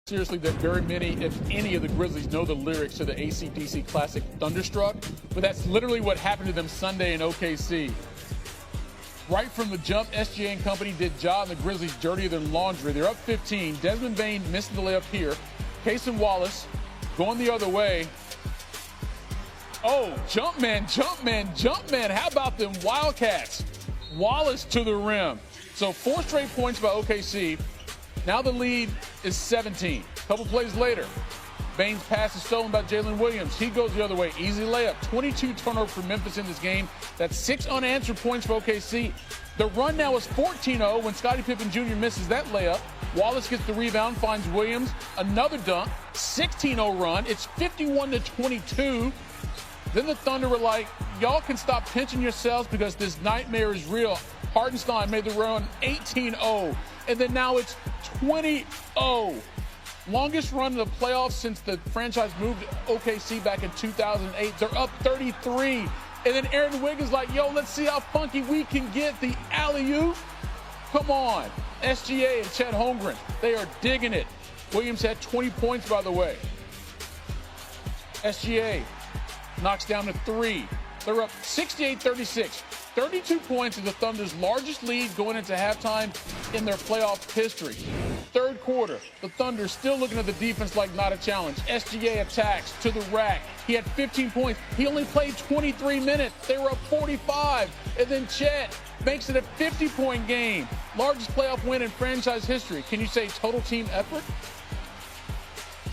Seriously, that very many, if any, of the Grizzlies know the lyrics to the AC/DC classic Thunderstruck, but that's literally what happened to them Sunday in OKC. Right from the jump, SGA and company did Ja and the Grizzlies dirty their laundry. They're up 15. Desmond Bane missing the layup here. Cason Wallace going the other way. Oh, jump man. How about them Wildcats? Wallace to the rim. So 4 straight points by OKC. Now the lead is 17. A couple plays later, Bane's pass is stolen by Jalen Williams. He goes the other way. Easy layup. 22 turnovers for Memphis in this game. That's 6 unanswered points for OKC. The run now is 14-0 when Scottie Pippen Jr. misses that layup. Wallace gets the rebound, finds Williams. Another dunk. 16-0 run. It's 51-22. Then the Thunder were like, y'all can stop pinching yourselves because this nightmare is real. Hartenstein made the run 18-0. And then now it's 20-0. Longest run in the playoffs since the franchise moved to OKC back in 2008. They're up 33. And then Aaron Wiggins like, yo, let's see how funky we can get. The alley-oop. Come on. SGA and Chet Holmgren, they are digging it. Williams had 20 points, by the way. SGA knocks down to 3. They're up 68-36. 32 points is the Thunder's largest lead going into halftime in their playoff history. Third quarter, the Thunder still looking at the defense like not a challenge. SGA attacks to the rack. He had 15 points. He only played 23 minutes. They were up 45. And then Chet makes it a 50-point game. Largest playoff win in franchise history. Can you say total team effort?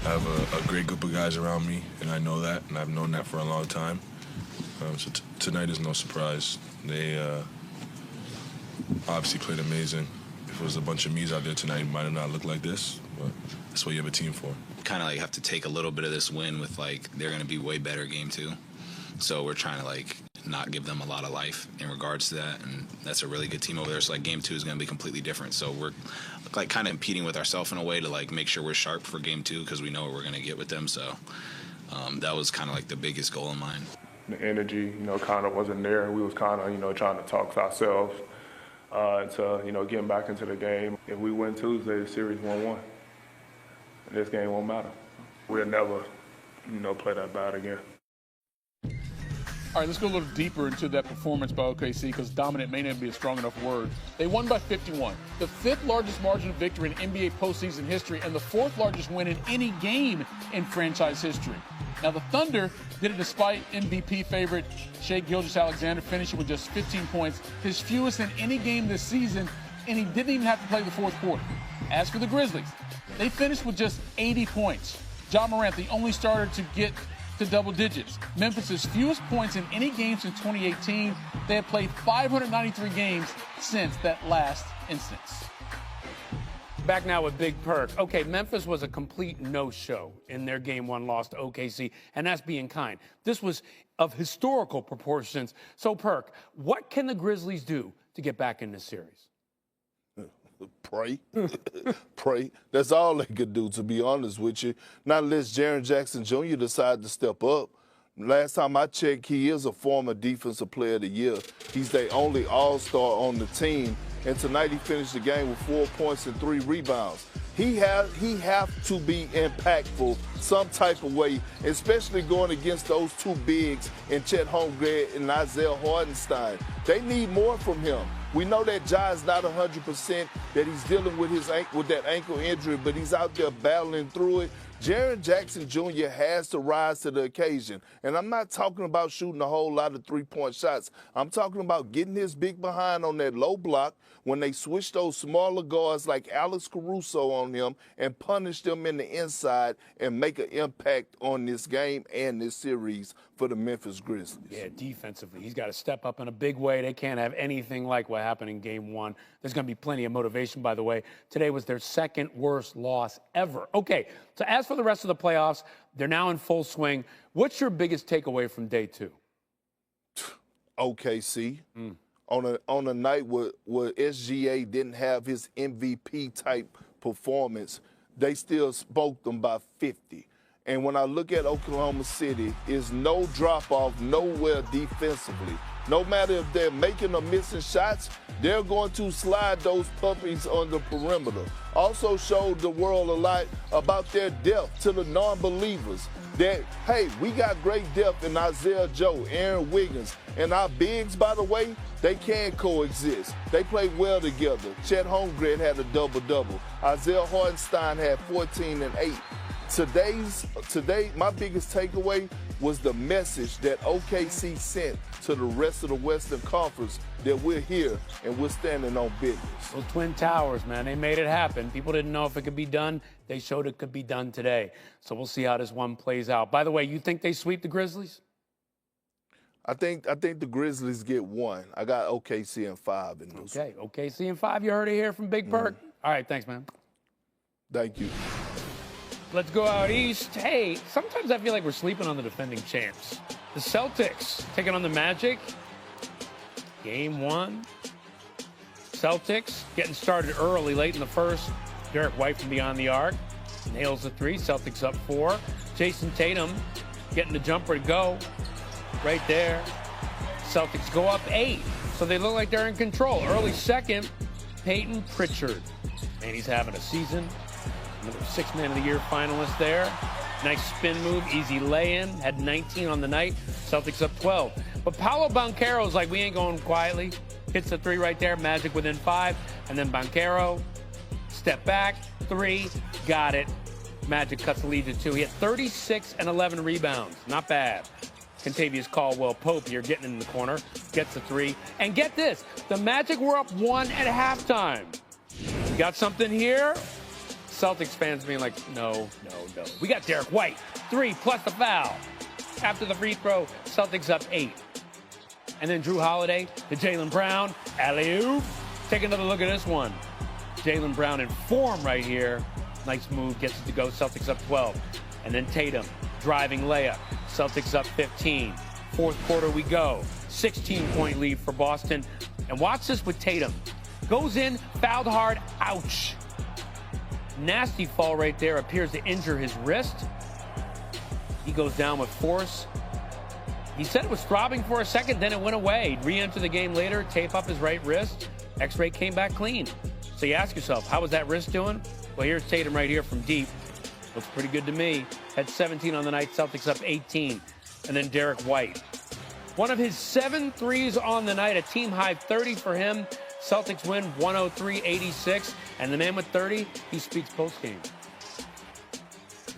I have a great group of guys around me, and I know that, and I've known that for a long time. So tonight is no surprise. They obviously played amazing. If it was a bunch of me's out there tonight, it might have not looked like this, but that's what you have a team for. Kind of like have to take a little bit of this win with like they're going to be way better game 2. So we're trying to like not give them a lot of life in regards to that, and that's a really good team over there. So like game 2 is going to be completely different. So we're like kind of competing with ourselves in a way to like make sure we're sharp for game 2 because we know what we're going to get with them. So that was kind of like the biggest goal in mind. The energy, kind of wasn't there. We was kind of, trying to talk to ourselves into, getting back into the game. If we win Tuesday, the series 1-1. This game won't matter. We'll never, play that bad again. All right, let's go a little deeper into that performance by OKC because dominant may not be a strong enough word. They won by 51, the 5th largest margin of victory in NBA postseason history and the 4th largest win in any game in franchise history. Now, the Thunder did it despite MVP favorite Shai Gilgeous-Alexander finishing with just 15 points, his fewest in any game this season, and he didn't even have to play the 4th quarter. As for the Grizzlies, they finished with just 80 points. Ja Morant, the only starter to get to double digits. Memphis' fewest points in any game since 2018. They have played 593 games since that last instance. Back now with Big Perk. Okay, Memphis was a complete no-show in their Game 1 loss to OKC, and that's being kind. This was of historical proportions. So, Perk, what can the Grizzlies do to get back in this series? Pray. Pray. That's all they could do, to be honest with you. Not unless Jaren Jackson Jr. decide to step up. Last time I checked, he is a former Defensive Player of the Year. He's the only all-star on the team. And tonight he finished the game with 4 points and 3 rebounds. He have to be impactful some type of way, especially going against those 2 bigs in Chet Holmgren and Isaiah Hartenstein. They need more from him. We know that Ja is not 100%, that he's dealing with that ankle injury, but he's out there battling through it. Jaren Jackson Jr. has to rise to the occasion. And I'm not talking about shooting a whole lot of 3-point shots. I'm talking about getting his big behind on that low block when they switch those smaller guards like Alex Caruso on him and punish them in the inside and make an impact on this game and this series for the Memphis Grizzlies. Yeah, defensively, he's got to step up in a big way. They can't have anything like what happened in Game 1. There's going to be plenty of motivation, by the way. Today was their 2nd worst loss ever. Okay, so as for the rest of the playoffs, they're now in full swing. What's your biggest takeaway from day 2? OKC. On a night where SGA didn't have his MVP-type performance, they still spoke them by 50. And when I look at Oklahoma City, is no drop-off nowhere defensively. No matter if they're making or missing shots, they're going to slide those puppies on the perimeter. Also showed the world a lot about their depth to the non-believers. That, hey, we got great depth in Isaiah Joe, Aaron Wiggins, and our bigs, by the way, they can coexist. They play well together. Chet Holmgren had a double-double. Isaiah Hartenstein had 14 and 8. Today, my biggest takeaway was the message that OKC sent to the rest of the Western Conference that we're here and we're standing on business. Those Twin Towers, man, they made it happen. People didn't know if it could be done. They showed it could be done today. So we'll see how this one plays out. By the way, you think they sweep the Grizzlies? I think the Grizzlies get 1. I got OKC in 5 in this. Okay, OKC in 5. You heard it here from Big Perk. All right, thanks, man. Thank you. Let's go out east. Hey, sometimes I feel like we're sleeping on the defending champs. The Celtics taking on the Magic. Game 1. Celtics getting started early, late in the first. Derek White from beyond the arc nails the 3. Celtics up 4. Jason Tatum getting the jumper to go. Right there. Celtics go up 8. So they look like they're in control. Early second, Peyton Pritchard. Man, he's having a season. Another 6th Man of the Year finalist there. Nice spin move, easy lay-in. Had 19 on the night. Celtics up 12. But Paolo Banchero's like, we ain't going quietly. Hits the 3 right there. Magic within 5. And then Banchero, step back, 3, got it. Magic cuts the lead to 2. He had 36 and 11 rebounds. Not bad. Contavious Caldwell-Pope here getting in the corner. Gets the 3. And get this, the Magic were up 1 at halftime. Got something here? Celtics fans being like, no. We got Derek White, 3 plus the foul. After the free throw, Celtics up 8. And then Drew Holiday to Jaylen Brown, alley-oop. Take another look at this one. Jaylen Brown in form right here. Nice move, gets it to go, Celtics up 12. And then Tatum, driving layup, Celtics up 15. Fourth quarter we go, 16-point lead for Boston. And watch this with Tatum. Goes in, fouled hard, ouch. Nasty fall right there, appears to injure his wrist. He goes down with force. He said it was throbbing for a second, then it went away. He'd re-enter the game later, tape up his right wrist. X-ray came back clean. So you ask yourself, how was that wrist doing? Well, here's Tatum right here from deep. Looks pretty good to me. Had 17 on the night, Celtics up 18. And then Derek White. One of his 7 threes on the night, a team high 30 for him. Celtics win 103-86. And the man with 30, he speaks post-game.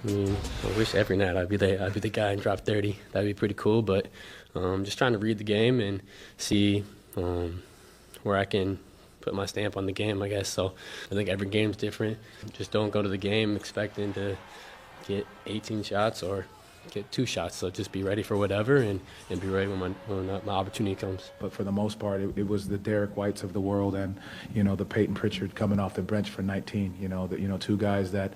I wish every night I'd be the guy and drop 30. That'd be pretty cool, but just trying to read the game and see where I can put my stamp on the game, I guess. So I think every game's different. Just don't go to the game expecting to get 18 shots or get 2 shots. So just be ready for whatever and be ready when my opportunity comes. But for the most part, it was the Derek Whites of the world and, the Peyton Pritchard coming off the bench for 19. 2 guys that,